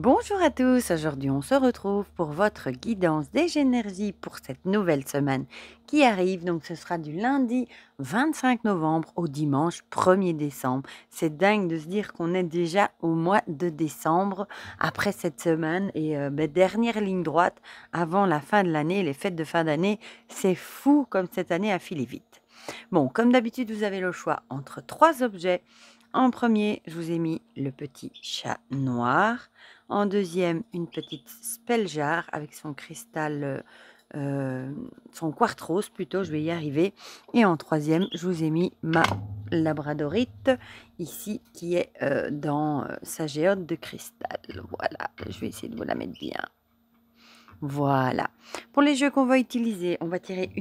Bonjour à tous, aujourd'hui on se retrouve pour votre guidance des énergies pour cette nouvelle semaine qui arrive. Donc ce sera du lundi 25 novembre au dimanche 1er décembre. C'est dingue de se dire qu'on est déjà au mois de décembre après cette semaine et dernière ligne droite avant la fin de l'année, les fêtes de fin d'année. C'est fou comme cette année a filé vite. Bon, comme d'habitude, vous avez le choix entre trois objets. En premier, je vous ai mis le petit chat noir. En deuxième, une petite speljar avec son cristal, son quartz rose plutôt, je vais y arriver. Et en troisième, je vous ai mis ma labradorite ici qui est dans sa géode de cristal. Voilà, je vais essayer de vous la mettre bien. Voilà. Pour les jeux qu'on va utiliser, on va tirer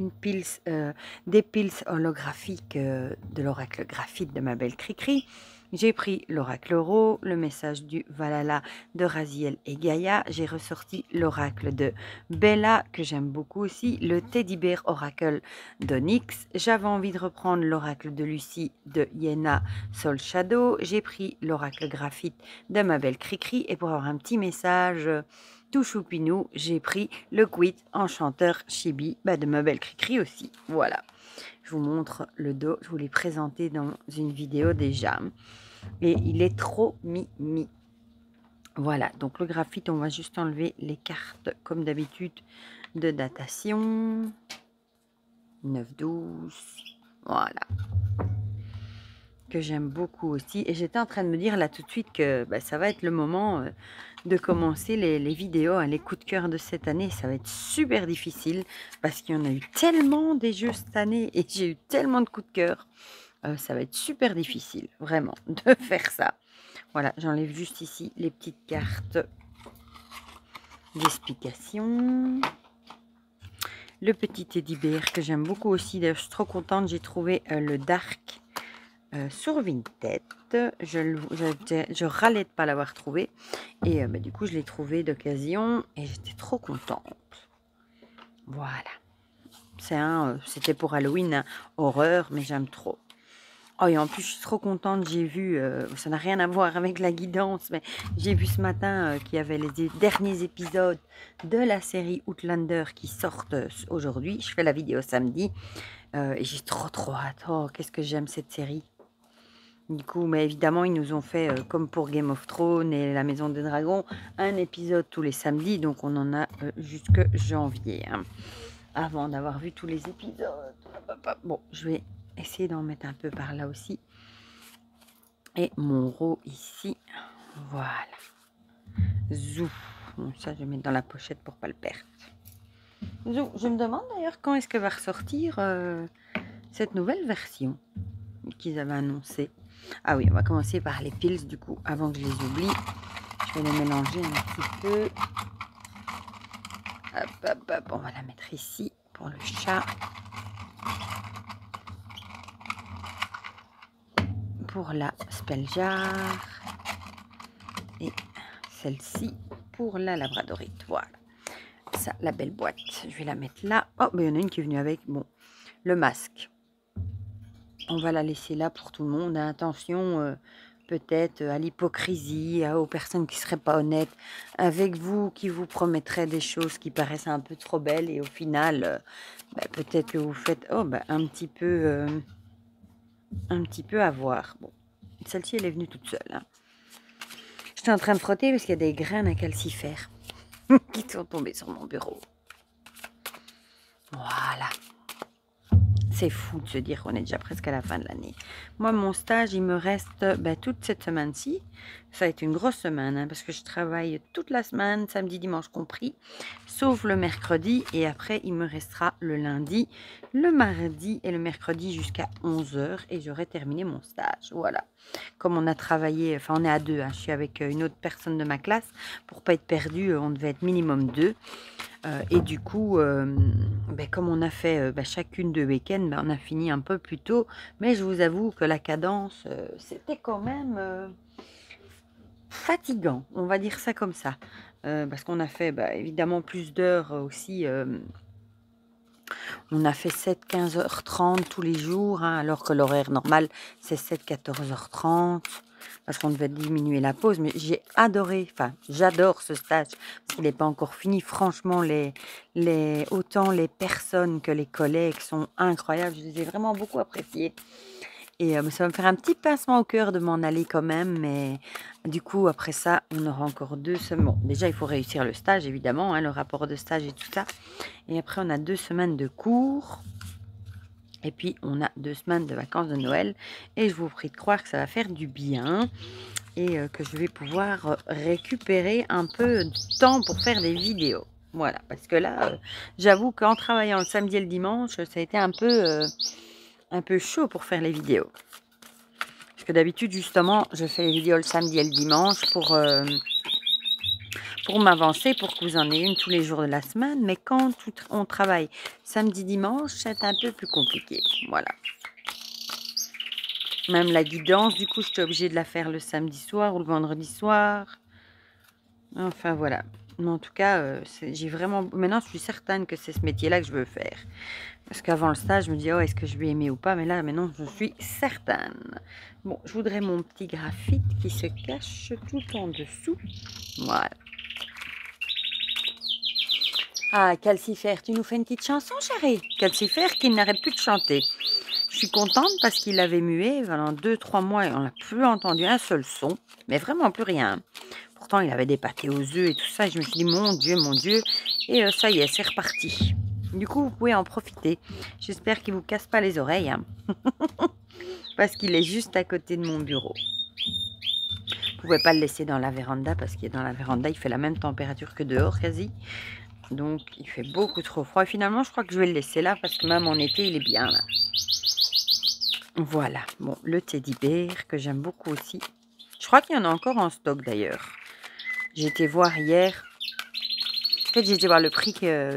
des piles holographiques de l'oracle graphite de ma belle Cricri. J'ai pris l'oracle Ro, le message du Valhalla de Raziel et Gaïa. J'ai ressorti l'oracle de Bella, que j'aime beaucoup aussi, le Teddy Bear oracle d'Onyx. J'avais envie de reprendre l'oracle de Lucie de Yena Soul Shadow. J'ai pris l'oracle graphite de ma belle Cricri. Et pour avoir un petit message tout choupinou, j'ai pris le quid enchanteur chibi de ma belle Cricri aussi. Voilà. Je vous montre le dos. Je vous l'ai présenté dans une vidéo déjà. Et il est trop mimi. Voilà. Donc le graphite, on va juste enlever les cartes comme d'habitude de datation. 9-12. Voilà. Que j'aime beaucoup aussi. Et j'étais en train de me dire là tout de suite que ça va être le moment de commencer les vidéos, les coups de cœur de cette année. Ça va être super difficile parce qu'il y en a eu tellement des jeux cette année et j'ai eu tellement de coups de cœur. Ça va être super difficile, vraiment, de faire ça. Voilà, j'enlève juste ici les petites cartes d'explication. Le petit teddy bear que j'aime beaucoup aussi. D'ailleurs, je suis trop contente. J'ai trouvé le Dark sur Vinted. Je râlais de ne pas l'avoir trouvé. Et du coup, je l'ai trouvé d'occasion et j'étais trop contente. Voilà. C'était pour Halloween, hein, horreur, mais j'aime trop. Oh, et en plus, je suis trop contente. J'ai vu, ça n'a rien à voir avec la guidance, mais j'ai vu ce matin qu'il y avait les derniers épisodes de la série Outlander qui sortent aujourd'hui. Je fais la vidéo samedi et j'ai trop hâte. Oh, qu'est-ce que j'aime cette série. Du coup, mais évidemment, ils nous ont fait, comme pour Game of Thrones et La Maison des Dragons, un épisode tous les samedis. Donc, on en a jusque janvier, hein, avant d'avoir vu tous les épisodes. Bon, je vais essayer d'en mettre un peu par là aussi. Et mon ro ici. Voilà. Zou. Bon, ça, je vais mettre dans la pochette pour pas le perdre. Zou. Je me demande d'ailleurs quand est-ce que va ressortir cette nouvelle version qu'ils avaient annoncée. Ah oui, on va commencer par les piles du coup, avant que je les oublie. Je vais les mélanger un petit peu. Hop, on va la mettre ici pour le chat. Pour la speljar. Et celle-ci pour la labradorite. Voilà. Ça, la belle boîte. Je vais la mettre là. Oh, mais il y en a une qui est venue avec, bon, le masque. On va la laisser là pour tout le monde. Attention, peut-être à l'hypocrisie, aux personnes qui ne seraient pas honnêtes avec vous, qui vous promettraient des choses qui paraissent un peu trop belles et au final, peut-être que vous faites un petit peu avoir. Bon, celle-ci, elle est venue toute seule. Hein. J'étais en train de frotter parce qu'il y a des graines à calcifère qui sont tombées sur mon bureau. Voilà. C'est fou de se dire qu'on est déjà presque à la fin de l'année. Moi, mon stage, il me reste toute cette semaine-ci. Ça va être une grosse semaine, hein, parce que je travaille toute la semaine, samedi, dimanche compris, sauf le mercredi. Et après, il me restera le lundi, le mardi et le mercredi jusqu'à 11 h. Et j'aurai terminé mon stage. Voilà. Comme on a travaillé, enfin, on est à deux. Hein, je suis avec une autre personne de ma classe. Pour ne pas être perdu, on devait être minimum 2. Et du coup, comme on a fait chacune de week-end, on a fini un peu plus tôt. Mais je vous avoue que la cadence, c'était quand même fatigant, on va dire ça comme ça. Parce qu'on a fait évidemment plus d'heures aussi. On a fait 7-15h30 tous les jours, hein, alors que l'horaire normal, c'est 7-14h30. parce qu'on devait diminuer la pause, mais j'ai adoré, enfin, j'adore ce stage, parce qu'il n'est pas encore fini. Franchement, autant les personnes que les collègues sont incroyables, je les ai vraiment beaucoup appréciés. Et ça va me faire un petit pincement au cœur de m'en aller quand même, mais du coup, après ça, on aura encore 2 semaines. Bon, déjà, il faut réussir le stage, évidemment, hein, le rapport de stage et tout ça. Et après, on a 2 semaines de cours. Et puis, on a 2 semaines de vacances de Noël. Et je vous prie de croire que ça va faire du bien et que je vais pouvoir récupérer un peu de temps pour faire des vidéos. Voilà, parce que là, j'avoue qu'en travaillant le samedi et le dimanche, ça a été un peu chaud pour faire les vidéos. Parce que d'habitude, justement, je fais les vidéos le samedi et le dimanche pour m'avancer, pour que vous en ayez une tous les jours de la semaine. Mais quand on travaille samedi, dimanche, c'est un peu plus compliqué. Voilà. Même la guidance, du coup, j'étais obligée de la faire le samedi soir ou le vendredi soir. Enfin, voilà. Mais en tout cas, j'ai vraiment... Maintenant, je suis certaine que c'est ce métier-là que je veux faire. Parce qu'avant le stage, je me disais, oh, est-ce que je vais aimer ou pas? Mais là, maintenant, je suis certaine. Bon, je voudrais mon petit graphite qui se cache tout en dessous. Voilà. Ah, Calcifère, tu nous fais une petite chanson, chérie? Calcifère qui n'arrête plus de chanter. Je suis contente parce qu'il avait muet pendant 2-3 mois et on n'a plus entendu un seul son. Mais vraiment plus rien. Pourtant, il avait des pâtés aux œufs et tout ça. Et je me suis dit, mon Dieu, mon Dieu. Et ça y est, c'est reparti. Du coup, vous pouvez en profiter. J'espère qu'il ne vous casse pas les oreilles. Hein. Parce qu'il est juste à côté de mon bureau. Vous ne pouvez pas le laisser dans la véranda parce qu'il est dans la véranda. Il fait la même température que dehors quasi. Donc, il fait beaucoup trop froid. Et finalement, je crois que je vais le laisser là parce que même en été, il est bien là. Voilà. Bon, le teddy bear que j'aime beaucoup aussi. Je crois qu'il y en a encore en stock d'ailleurs. J'ai été voir hier. En fait, j'ai été voir le prix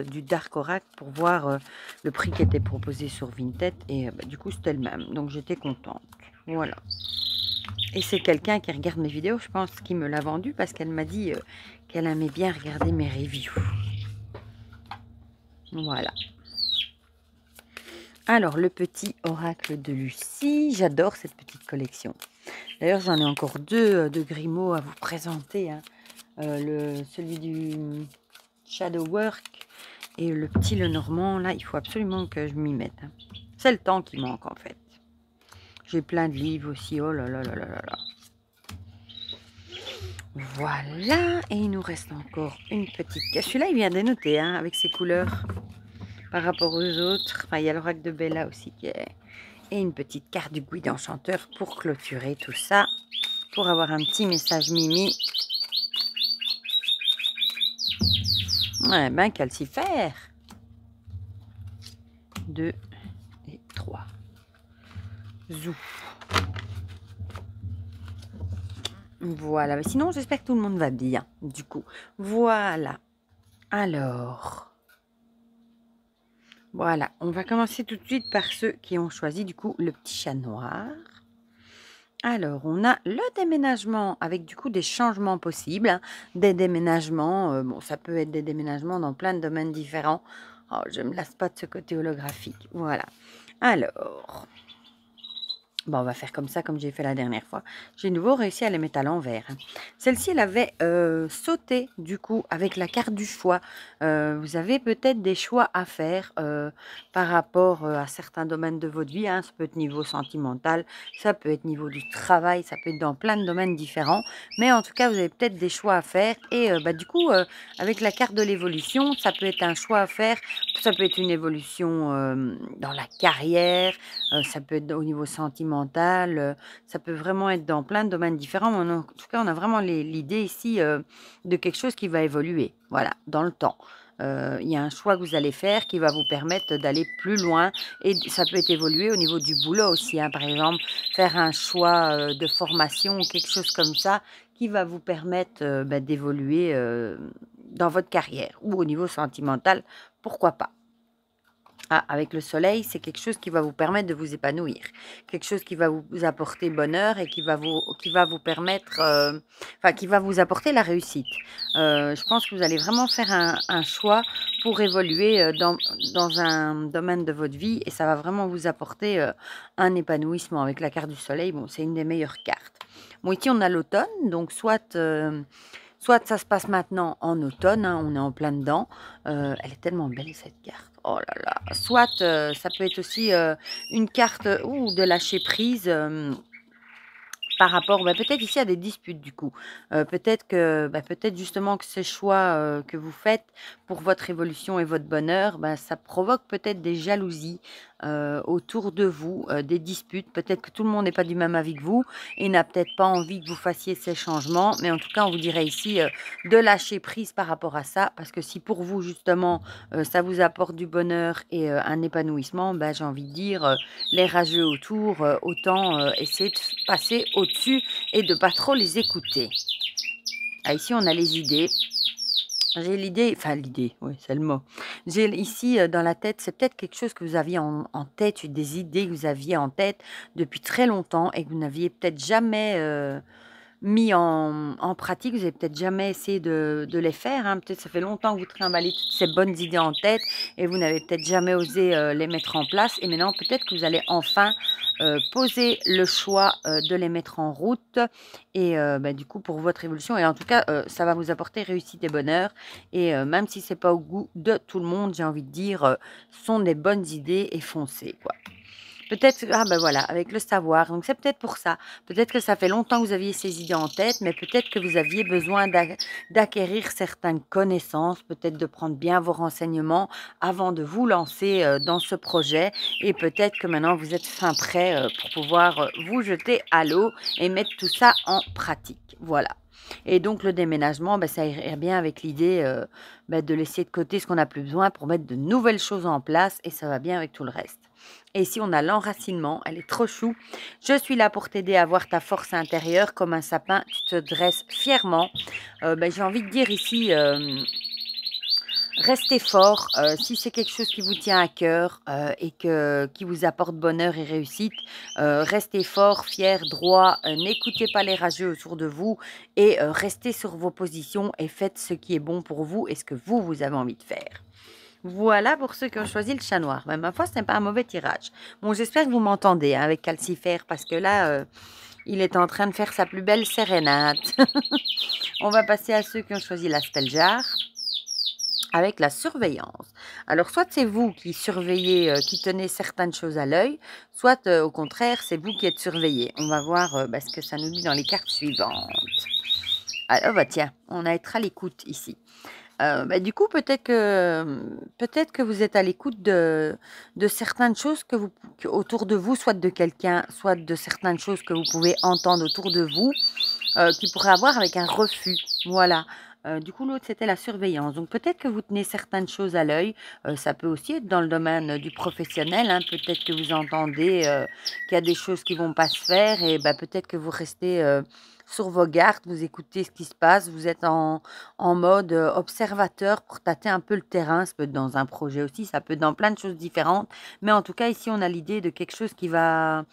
du Dark Oracle pour voir le prix qui était proposé sur Vinted. Et du coup, c'était le même. Donc, j'étais contente. Voilà. Et c'est quelqu'un qui regarde mes vidéos, je pense, qui me l'a vendu parce qu'elle m'a dit qu'elle aimait bien regarder mes reviews. Voilà. Alors, le petit oracle de Lucie. J'adore cette petite collection. D'ailleurs, j'en ai encore 2 de Grimaud à vous présenter. Hein. Celui du Shadow Work et le petit Lenormand. Là, il faut absolument que je m'y mette. Hein. C'est le temps qui manque, en fait. J'ai plein de livres aussi. Oh là là là là là là. Voilà. Et il nous reste encore une petite... Celui-là, il vient dénoter, hein, avec ses couleurs. Par rapport aux autres, enfin, il y a l'oracle de Bella aussi qui est... Et une petite carte du guide enchanteur pour clôturer tout ça. Pour avoir un petit message Mimi. Ouais, ben, Calcifère. 2 et 3. Zou. Voilà, mais sinon, j'espère que tout le monde va bien, du coup. Voilà. Alors... Voilà, on va commencer tout de suite par ceux qui ont choisi du coup le petit chat noir. Alors, on a le déménagement avec du coup des changements possibles. Hein. Des déménagements, bon, ça peut être des déménagements dans plein de domaines différents. Oh, je ne me lasse pas de ce côté holographique. Voilà. Alors, bon, on va faire comme ça, comme j'ai fait la dernière fois. J'ai de nouveau réussi à les mettre à l'envers. Hein. Celle-ci, elle avait sauté, du coup, avec la carte du choix. Vous avez peut-être des choix à faire par rapport à certains domaines de votre vie. Hein. Ça peut être niveau sentimental, ça peut être niveau du travail, ça peut être dans plein de domaines différents. Mais en tout cas, vous avez peut-être des choix à faire. Et du coup, avec la carte de l'évolution, ça peut être un choix à faire. Ça peut être une évolution dans la carrière, ça peut être au niveau sentimental, ça peut vraiment être dans plein de domaines différents. Mais en tout cas, on a vraiment l'idée ici de quelque chose qui va évoluer, voilà, dans le temps. Il y a un choix que vous allez faire qui va vous permettre d'aller plus loin et ça peut être évolué au niveau du boulot aussi. Hein, par exemple, faire un choix de formation ou quelque chose comme ça qui va vous permettre d'évoluer dans votre carrière ou au niveau sentimental, pourquoi pas. Ah, avec le soleil, c'est quelque chose qui va vous permettre de vous épanouir. Quelque chose qui va vous apporter bonheur et qui va vous permettre, enfin, qui va vous apporter la réussite. Je pense que vous allez vraiment faire un choix pour évoluer dans un domaine de votre vie et ça va vraiment vous apporter un épanouissement. Avec la carte du soleil, bon, c'est une des meilleures cartes. Bon, ici, on a l'automne, donc soit ça se passe maintenant en automne, hein, on est en plein dedans. Elle est tellement belle, cette carte. Oh là là. Soit ça peut être aussi une carte de lâcher prise. Par rapport, peut-être ici à des disputes du coup. Peut-être justement que ces choix que vous faites pour votre évolution et votre bonheur, ça provoque peut-être des jalousies autour de vous, des disputes. Peut-être que tout le monde n'est pas du même avis que vous et n'a peut-être pas envie que vous fassiez ces changements. Mais en tout cas, on vous dirait ici de lâcher prise par rapport à ça. Parce que si pour vous, justement, ça vous apporte du bonheur et un épanouissement, j'ai envie de dire, les rageux autour, autant essayer de passer au-dessus et de pas trop les écouter. Ah, ici, on a les idées. J'ai l'idée, enfin l'idée, oui, c'est le mot. J'ai ici dans la tête, c'est peut-être quelque chose que vous aviez en tête, des idées que vous aviez en tête depuis très longtemps et que vous n'aviez peut-être jamais mis en pratique. Vous avez peut-être jamais essayé de les faire, hein. Peut-être ça fait longtemps que vous trimballez toutes ces bonnes idées en tête et vous n'avez peut-être jamais osé les mettre en place. Et maintenant, peut-être que vous allez enfin poser le choix de les mettre en route et du coup pour votre évolution. Et en tout cas, ça va vous apporter réussite et bonheur. Et même si c'est pas au goût de tout le monde, j'ai envie de dire, ce sont des bonnes idées et foncez, quoi. Peut-être, voilà, avec le savoir. Donc, c'est peut-être pour ça. Peut-être que ça fait longtemps que vous aviez ces idées en tête, mais peut-être que vous aviez besoin d'acquérir certaines connaissances, peut-être de prendre bien vos renseignements avant de vous lancer dans ce projet. Et peut-être que maintenant, vous êtes fin prêt pour pouvoir vous jeter à l'eau et mettre tout ça en pratique. Voilà. Et donc, le déménagement, ça irait bien avec l'idée de laisser de côté ce qu'on n'a plus besoin pour mettre de nouvelles choses en place et ça va bien avec tout le reste. Et ici, on a l'enracinement. Elle est trop chou. Je suis là pour t'aider à voir ta force intérieure. Comme un sapin, tu te dresses fièrement. J'ai envie de dire ici, restez fort. Si c'est quelque chose qui vous tient à cœur et qui vous apporte bonheur et réussite, restez fort, fiers, droit. N'écoutez pas les rageux autour de vous et restez sur vos positions et faites ce qui est bon pour vous et ce que vous avez envie de faire. Voilà pour ceux qui ont choisi le chat noir. Ma foi, ce n'est pas un mauvais tirage. Bon, j'espère que vous m'entendez avec Calcifère parce que là, il est en train de faire sa plus belle sérénade. On va passer à ceux qui ont choisi la Spelljar avec la surveillance. Alors, soit c'est vous qui surveillez, qui tenez certaines choses à l'œil, soit au contraire, c'est vous qui êtes surveillé. On va voir ce que ça nous dit dans les cartes suivantes. Alors, tiens, on va être à l'écoute ici. Du coup, peut-être que vous êtes à l'écoute de certaines choses autour de vous, soit de quelqu'un, soit de certaines choses que vous pouvez entendre autour de vous, qui pourraient avoir avec un refus. Voilà. Du coup, l'autre, c'était la surveillance. Donc, peut-être que vous tenez certaines choses à l'œil. Ça peut aussi être dans le domaine du professionnel, hein. Peut-être que vous entendez qu'il y a des choses qui vont pas se faire et peut-être que vous restez sur vos gardes, vous écoutez ce qui se passe, vous êtes en mode observateur pour tâter un peu le terrain. Ça peut être dans un projet aussi, ça peut être dans plein de choses différentes. Mais en tout cas, ici, on a l'idée de quelque chose qui va...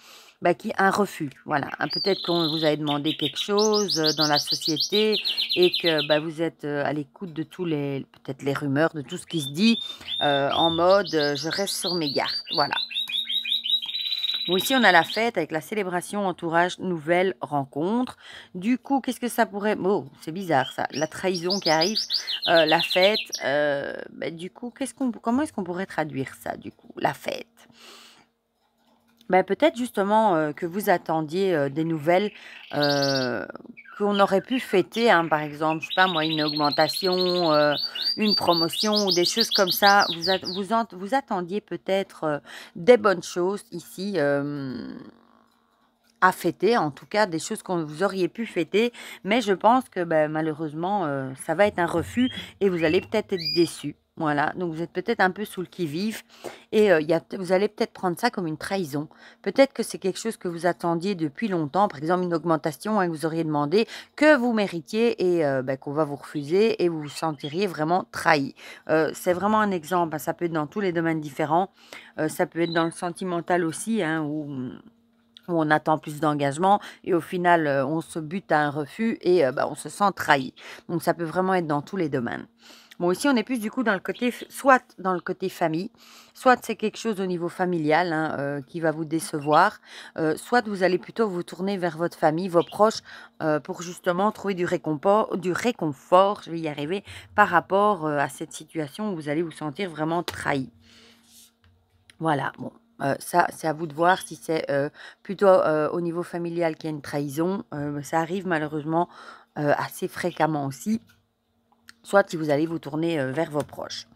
un refus, voilà. Peut-être qu'on vous avez demandé quelque chose dans la société et que vous êtes à l'écoute de peut-être les rumeurs, de tout ce qui se dit, en mode je reste sur mes gardes, voilà. Bon, ici, on a la fête avec la célébration, entourage, nouvelle rencontre. Du coup, qu'est-ce que ça pourrait... Oh, c'est bizarre, ça. La trahison qui arrive, la fête. Du coup, comment est-ce qu'on pourrait traduire ça, du coup, la fête? Peut-être justement que vous attendiez des nouvelles qu'on aurait pu fêter, hein, par exemple, je sais pas moi, une augmentation, une promotion ou des choses comme ça. Vous attendiez peut-être des bonnes choses ici à fêter, en tout cas des choses que vous auriez pu fêter, mais je pense que malheureusement, ça va être un refus et vous allez peut-être être déçus. Voilà, donc vous êtes peut-être un peu sous le qui-vive et vous allez peut-être prendre ça comme une trahison. Peut-être que c'est quelque chose que vous attendiez depuis longtemps, par exemple une augmentation, hein, que vous auriez demandé, que vous méritiez et qu'on va vous refuser et vous vous sentiriez vraiment trahi. C'est vraiment un exemple, hein, ça peut être dans tous les domaines différents, ça peut être dans le sentimental aussi, hein, où on attend plus d'engagement et au final, on se bute à un refus et on se sent trahi. Donc, ça peut vraiment être dans tous les domaines. Bon, ici, on est plus du coup dans le côté, soit dans le côté famille, soit c'est quelque chose au niveau familial hein, qui va vous décevoir, soit vous allez plutôt vous tourner vers votre famille, vos proches, pour justement trouver du réconfort, je vais y arriver, par rapport à cette situation où vous allez vous sentir vraiment trahi. Voilà, bon, ça, c'est à vous de voir si c'est plutôt au niveau familial qu'il y a une trahison. Ça arrive malheureusement assez fréquemment aussi. Soit si vous allez vous tourner vers vos proches.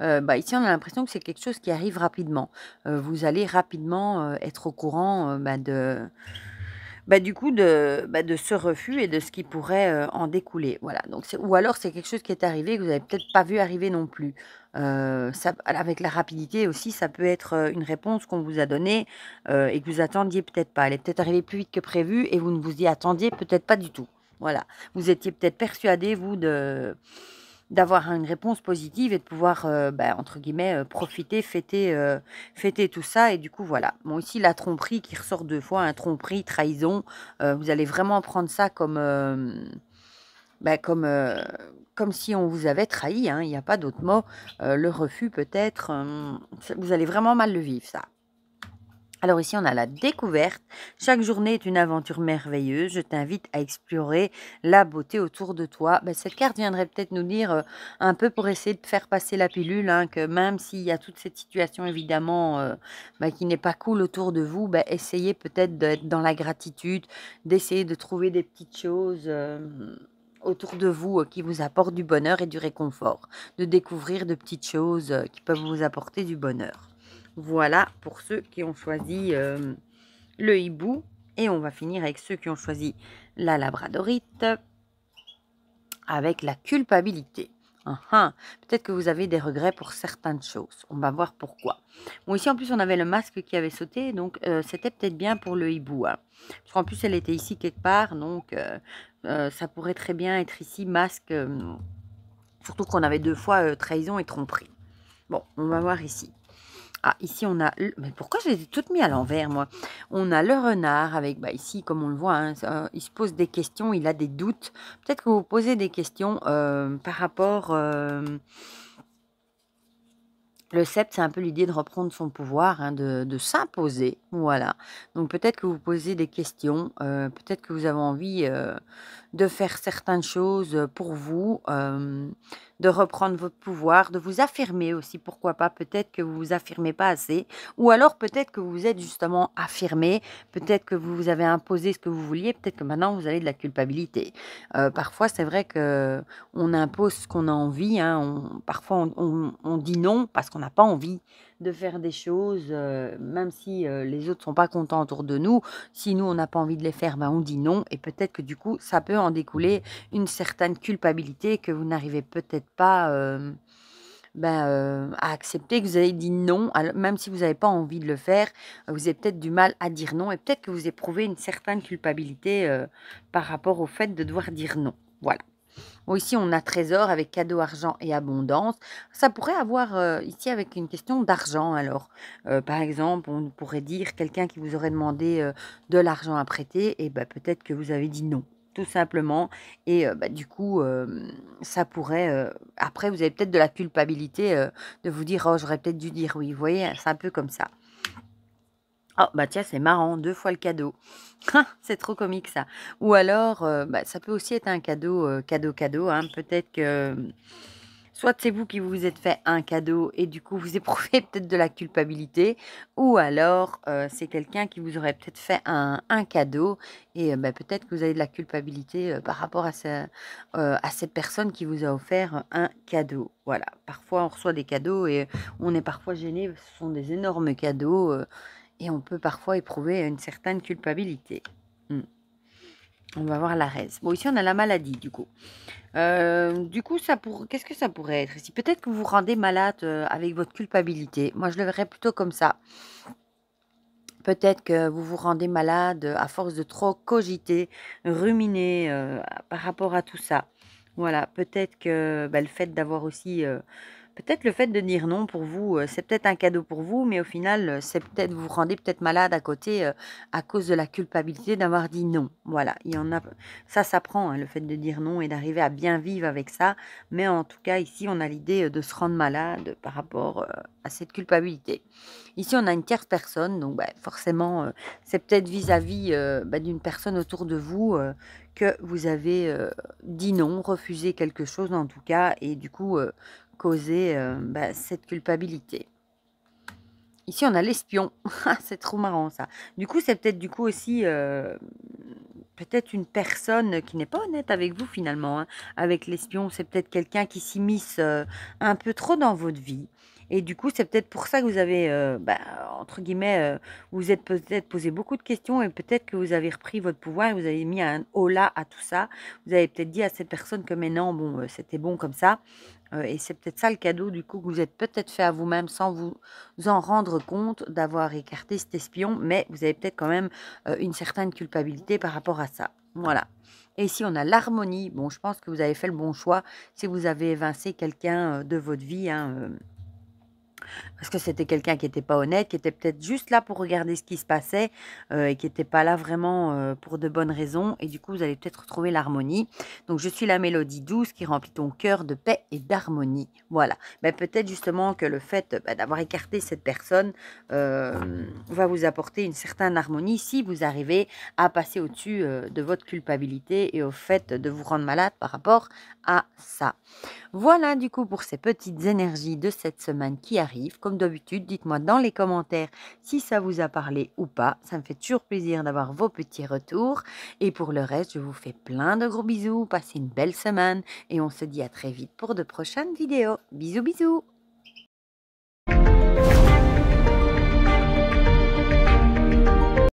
Ici, on a l'impression que c'est quelque chose qui arrive rapidement. Vous allez rapidement être au courant du coup de ce refus et de ce qui pourrait en découler. Voilà. Donc, ou alors c'est quelque chose qui est arrivé que vous n'avez peut-être pas vu arriver non plus. Avec la rapidité aussi, ça peut être une réponse qu'on vous a donnée et que vous attendiez peut-être pas. Elle est peut-être arrivée plus vite que prévu et vous ne vous y attendiez peut-être pas du tout. Voilà. Vous étiez peut-être persuadé, vous, d'avoir une réponse positive et de pouvoir, entre guillemets, profiter, fêter tout ça. Et du coup, voilà. Bon, ici, la tromperie qui ressort 2 fois, un tromperie, trahison. Vous allez vraiment prendre ça comme si on vous avait trahi, hein, il n'y a pas d'autre mot. Le refus peut-être, vous allez vraiment mal le vivre, ça. Alors ici, on a la découverte. Chaque journée est une aventure merveilleuse. Je t'invite à explorer la beauté autour de toi. Cette carte viendrait peut-être nous dire un peu pour essayer de faire passer la pilule, hein, que même s'il y a toute cette situation évidemment qui n'est pas cool autour de vous, essayez peut-être d'être dans la gratitude, d'essayer de trouver des petites choses autour de vous qui vous apportent du bonheur et du réconfort, de découvrir de petites choses qui peuvent vous apporter du bonheur. Voilà pour ceux qui ont choisi le hibou. Et on va finir avec ceux qui ont choisi la labradorite avec la culpabilité. Peut-être que vous avez des regrets pour certaines choses. On va voir pourquoi. Bon, ici, en plus, on avait le masque qui avait sauté. Donc, c'était peut-être bien pour le hibou. Hein. Parce qu'en plus, elle était ici quelque part. Donc, ça pourrait très bien être ici, masque. Surtout qu'on avait 2 fois trahison et tromperie. Bon, on va voir ici. Ah, ici, on a... Mais pourquoi je les ai toutes mis à l'envers, moi? On a le renard avec... ici, comme on le voit, hein, il se pose des questions, il a des doutes. Peut-être que vous posez des questions par rapport... le sceptre, c'est un peu l'idée de reprendre son pouvoir, hein, de s'imposer. Voilà. Donc, peut-être que vous posez des questions. Peut-être que vous avez envie de faire certaines choses pour vous, de reprendre votre pouvoir, de vous affirmer aussi, pourquoi pas. Peut-être que vous vous affirmez pas assez, ou alors peut-être que vous êtes justement affirmé, peut-être que vous vous avez imposé ce que vous vouliez, peut-être que maintenant vous avez de la culpabilité. Parfois, c'est vrai que on impose ce qu'on a envie, hein, parfois on dit non parce qu'on n'a pas envie de faire des choses, même si les autres sont pas contents autour de nous. Si nous, on n'a pas envie de les faire, on dit non. Et peut-être que du coup, ça peut en découler une certaine culpabilité que vous n'arrivez peut-être pas à accepter, que vous avez dit non, même si vous n'avez pas envie de le faire. Vous avez peut-être du mal à dire non et peut-être que vous éprouvez une certaine culpabilité par rapport au fait de devoir dire non. Voilà. Bon, ici, on a trésor avec cadeau, argent et abondance. Ça pourrait avoir ici avec une question d'argent. Alors, par exemple, on pourrait dire quelqu'un qui vous aurait demandé de l'argent à prêter, et peut-être que vous avez dit non, tout simplement. Et du coup, ça pourrait... après, vous avez peut-être de la culpabilité de vous dire, oh, j'aurais peut-être dû dire oui. Vous voyez, c'est un peu comme ça. Oh, tiens, c'est marrant, 2 fois le cadeau. C'est trop comique ça. Ou alors, ça peut aussi être un cadeau, cadeau, hein. Peut-être que soit c'est vous qui vous êtes fait un cadeau et du coup vous éprouvez peut-être de la culpabilité, ou alors c'est quelqu'un qui vous aurait peut-être fait un cadeau et peut-être que vous avez de la culpabilité par rapport à cette personne qui vous a offert un cadeau. Voilà, parfois on reçoit des cadeaux et on est parfois gêné, ce sont des énormes cadeaux. Et on peut parfois éprouver une certaine culpabilité. On va voir la raise. Bon, ici, on a la maladie, du coup. Du coup, qu'est-ce que ça pourrait être ici? Peut-être que vous vous rendez malade avec votre culpabilité. Moi, je le verrais plutôt comme ça. Peut-être que vous vous rendez malade à force de trop cogiter, ruminer par rapport à tout ça. Voilà, peut-être que le fait d'avoir aussi Peut-être le fait de dire non pour vous, c'est peut-être un cadeau pour vous, mais au final, c'est peut-être vous vous rendez peut-être malade à côté, à cause de la culpabilité d'avoir dit non. Voilà, il y en a ça s'apprend, hein, le fait de dire non et d'arriver à bien vivre avec ça, mais en tout cas ici, on a l'idée, de se rendre malade par rapport, à cette culpabilité. Ici, on a une tierce personne, donc bah, forcément, c'est peut-être vis-à-vis, bah, d'une personne autour de vous, que vous avez, dit non, refusé quelque chose en tout cas et du coup, causé, bah, cette culpabilité. Ici, on a l'espion. Ah, c'est trop marrant ça. Du coup, c'est peut-être du coup aussi, peut-être une personne qui n'est pas honnête avec vous finalement, hein. Avec l'espion, c'est peut-être quelqu'un qui s'immisce, un peu trop dans votre vie et du coup, c'est peut-être pour ça que vous avez, bah, entre guillemets, vous êtes peut-être posé beaucoup de questions et peut-être que vous avez repris votre pouvoir et vous avez mis un holà à tout ça. Vous avez peut-être dit à cette personne que maintenant, bon, c'était bon comme ça, et c'est peut-être ça le cadeau du coup que vous êtes peut-être fait à vous-même sans vous en rendre compte d'avoir écarté cet espion, mais vous avez peut-être quand même, une certaine culpabilité par rapport à ça. Voilà. Et ici, on a l'harmonie. Bon, je pense que vous avez fait le bon choix si vous avez évincé quelqu'un, de votre vie, hein, parce que c'était quelqu'un qui était pas honnête, qui était peut-être juste là pour regarder ce qui se passait, et qui était pas là vraiment, pour de bonnes raisons et du coup, vous allez peut-être retrouver l'harmonie. Donc je suis la mélodie douce qui remplit ton cœur de paix et d'harmonie. Voilà. Mais peut-être justement que le fait, bah, d'avoir écarté cette personne, va vous apporter une certaine harmonie si vous arrivez à passer au-dessus, de votre culpabilité et au fait de vous rendre malade par rapport à ça. Voilà du coup pour ces petites énergies de cette semaine qui arrive. Comme d'habitude, dites-moi dans les commentaires si ça vous a parlé ou pas. Ça me fait toujours plaisir d'avoir vos petits retours. Et pour le reste, je vous fais plein de gros bisous. Passez une belle semaine et on se dit à très vite pour de prochaines vidéos. Bisous bisous.